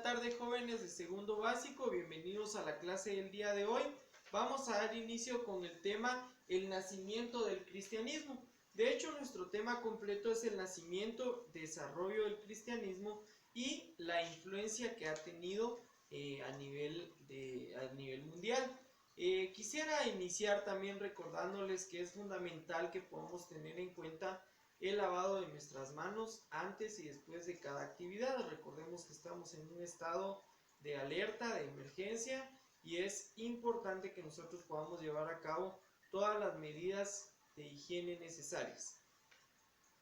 tarde, jóvenes de segundo básico, bienvenidos a la clase del día de hoy. Vamos a dar inicio con el tema el nacimiento del cristianismo. De hecho, nuestro tema completo es el nacimiento, desarrollo del cristianismo y la influencia que ha tenido a nivel mundial. Quisiera iniciar también recordándoles que es fundamental que podamos tener en cuenta el lavado de nuestras manos antes y después de cada actividad. Recordemos que estamos en un estado de alerta, de emergencia, y es importante que nosotros podamos llevar a cabo todas las medidas de higiene necesarias.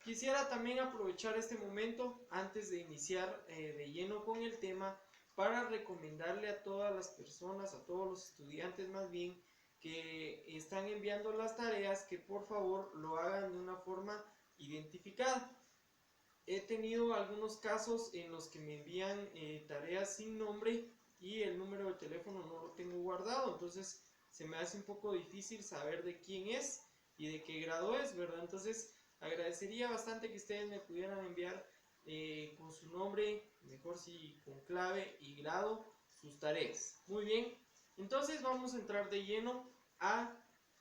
Quisiera también aprovechar este momento antes de iniciar de lleno con el tema para recomendarle a todas las personas, a todos los estudiantes más bien, que están enviando las tareas, que por favor lo hagan de una forma identificada. He tenido algunos casos en los que me envían tareas sin nombre y el número de teléfono no lo tengo guardado, entonces se me hace un poco difícil saber de quién es y de qué grado es, ¿verdad? Entonces agradecería bastante que ustedes me pudieran enviar con su nombre, mejor si con clave y grado, sus tareas. Muy bien, entonces vamos a entrar de lleno a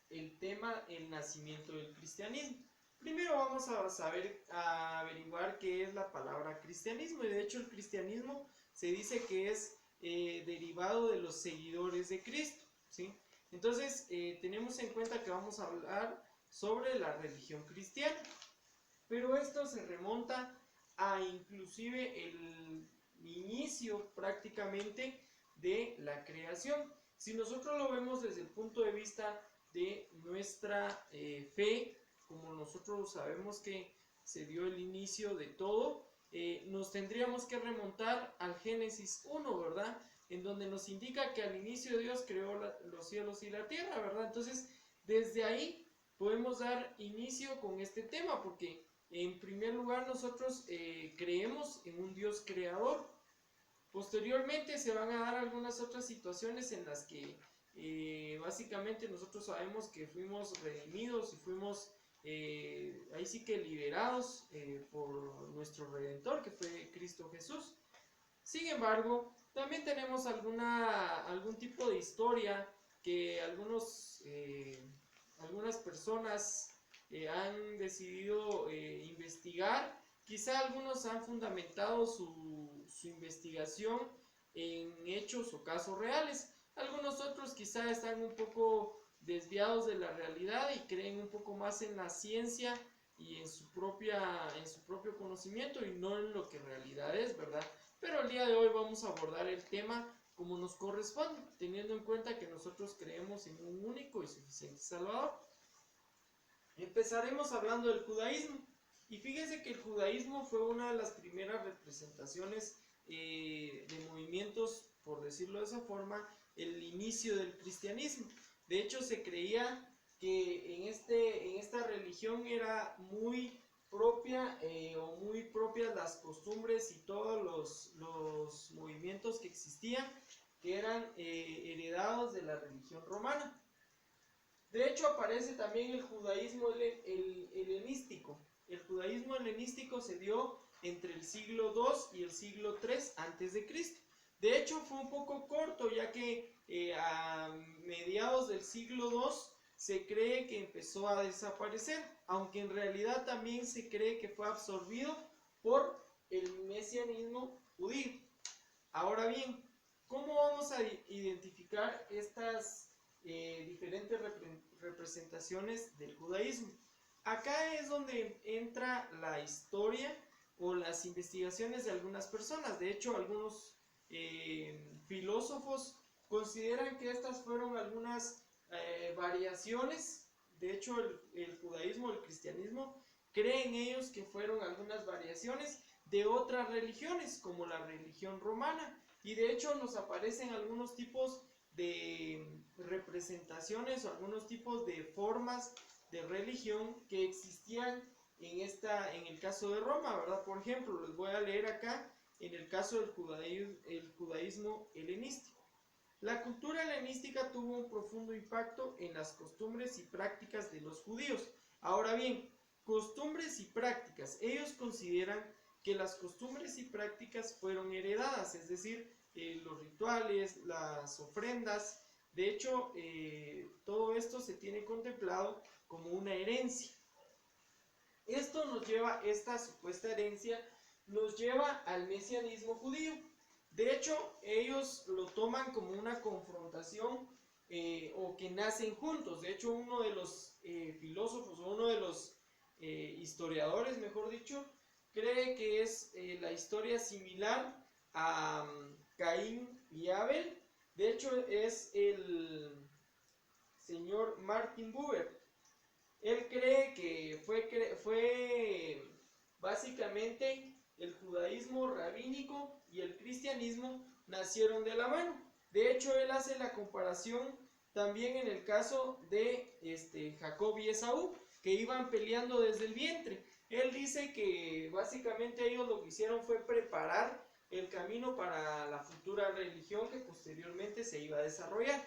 el tema, el nacimiento del cristianismo. Primero vamos a averiguar qué es la palabra cristianismo, y de hecho el cristianismo se dice que es derivado de los seguidores de Cristo, ¿sí? Entonces tenemos en cuenta que vamos a hablar sobre la religión cristiana, pero esto se remonta a inclusive el inicio prácticamente de la creación. Si nosotros lo vemos desde el punto de vista de nuestra fe, como nosotros sabemos que se dio el inicio de todo, nos tendríamos que remontar al Génesis 1, ¿verdad? En donde nos indica que al inicio Dios creó los cielos y la tierra, ¿verdad? Entonces, desde ahí podemos dar inicio con este tema, porque en primer lugar nosotros creemos en un Dios creador. Posteriormente se van a dar algunas otras situaciones en las que básicamente nosotros sabemos que fuimos redimidos y fuimos ahí sí que liberados por nuestro Redentor, que fue Cristo Jesús. Sin embargo, también tenemos algún tipo de historia que algunas personas han decidido investigar. Quizá algunos han fundamentado su investigación en hechos o casos reales. Algunos otros quizá están un poco desviados de la realidad y creen un poco más en la ciencia y en su propio conocimiento y no en lo que en realidad es, ¿verdad? Pero el día de hoy vamos a abordar el tema como nos corresponde, teniendo en cuenta que nosotros creemos en un único y suficiente Salvador. Empezaremos hablando del judaísmo. Y fíjense que el judaísmo fue una de las primeras representaciones de movimientos, por decirlo de esa forma, el inicio del cristianismo. De hecho, se creía que en esta religión era muy propia o muy propias las costumbres y todos los movimientos que existían, que eran heredados de la religión romana. De hecho, aparece también el judaísmo helenístico. El judaísmo helenístico se dio entre el siglo II y el siglo III antes de Cristo. De hecho, fue un poco corto, ya que a mediados del siglo II se cree que empezó a desaparecer, aunque en realidad también se cree que fue absorbido por el mesianismo judío. Ahora bien, ¿cómo vamos a identificar estas diferentes representaciones del judaísmo? Acá es donde entra la historia o las investigaciones de algunas personas. De hecho, algunos filósofos consideran que estas fueron algunas variaciones. De hecho, el judaísmo, el cristianismo, creen ellos que fueron algunas variaciones de otras religiones, como la religión romana. Y de hecho nos aparecen algunos tipos de representaciones o algunos tipos de formas de religión que existían en el caso de Roma, ¿verdad? Por ejemplo, les voy a leer acá en el caso del judaísmo helenístico. La cultura helenística tuvo un profundo impacto en las costumbres y prácticas de los judíos. Ahora bien, costumbres y prácticas, ellos consideran que las costumbres y prácticas fueron heredadas, es decir, los rituales, las ofrendas. De hecho, todo esto se tiene contemplado como una herencia. Esta supuesta herencia nos lleva al mesianismo judío. De hecho, ellos lo toman como una confrontación o que nacen juntos. De hecho, uno de los filósofos o uno de los historiadores, mejor dicho, cree que es la historia similar a Caín y Abel. De hecho, es el señor Martin Buber. Él cree que fue básicamente el judaísmo rabínico y el cristianismo nacieron de la mano. De hecho, él hace la comparación también en el caso de Jacob y Esaú, que iban peleando desde el vientre. Él dice que básicamente ellos lo que hicieron fue preparar el camino para la futura religión que posteriormente se iba a desarrollar.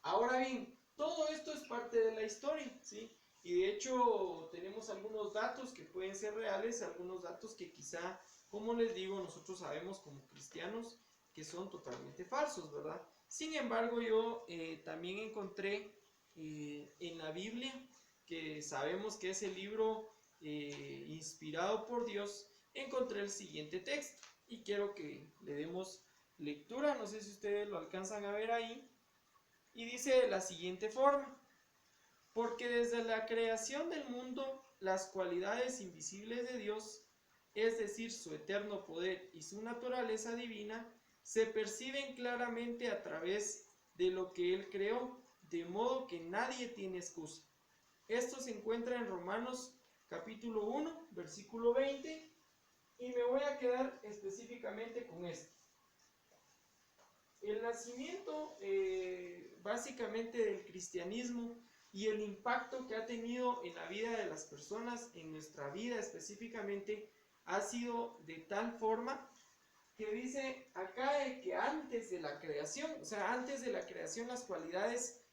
Ahora bien, todo esto es parte de la historia, ¿sí? Y de hecho tenemos algunos datos que pueden ser reales, algunos datos que quizá, como les digo, nosotros sabemos como cristianos que son totalmente falsos, ¿verdad? Sin embargo, yo también encontré en la Biblia, que sabemos que es el libro inspirado por Dios, encontré el siguiente texto y quiero que le demos lectura, no sé si ustedes lo alcanzan a ver ahí, y dice de la siguiente forma: porque desde la creación del mundo las cualidades invisibles de Dios, es decir, su eterno poder y su naturaleza divina, se perciben claramente a través de lo que Él creó, de modo que nadie tiene excusa. Esto se encuentra en Romanos capítulo 1, versículo 20, y me voy a quedar específicamente con esto. El nacimiento básicamente del cristianismo y el impacto que ha tenido en la vida de las personas, en nuestra vida específicamente, ha sido de tal forma que dice acá que antes de la creación, o sea, antes de la creación, las cualidades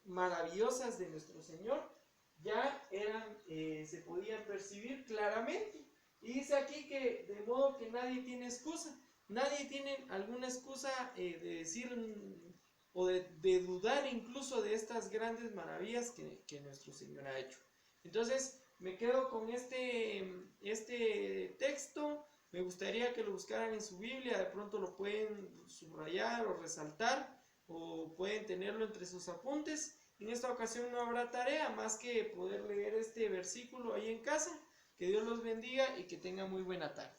maravillosas de nuestro Señor ya se podían percibir claramente. Y dice aquí que de modo que nadie tiene excusa. Nadie tiene alguna excusa de decir o de dudar incluso de estas grandes maravillas que nuestro Señor ha hecho. Entonces me quedo con este texto. Me gustaría que lo buscaran en su Biblia. De pronto lo pueden subrayar o resaltar, o pueden tenerlo entre sus apuntes. En esta ocasión no habrá tarea más que poder leer este versículo ahí en casa. Que Dios los bendiga y que tengan muy buena tarde.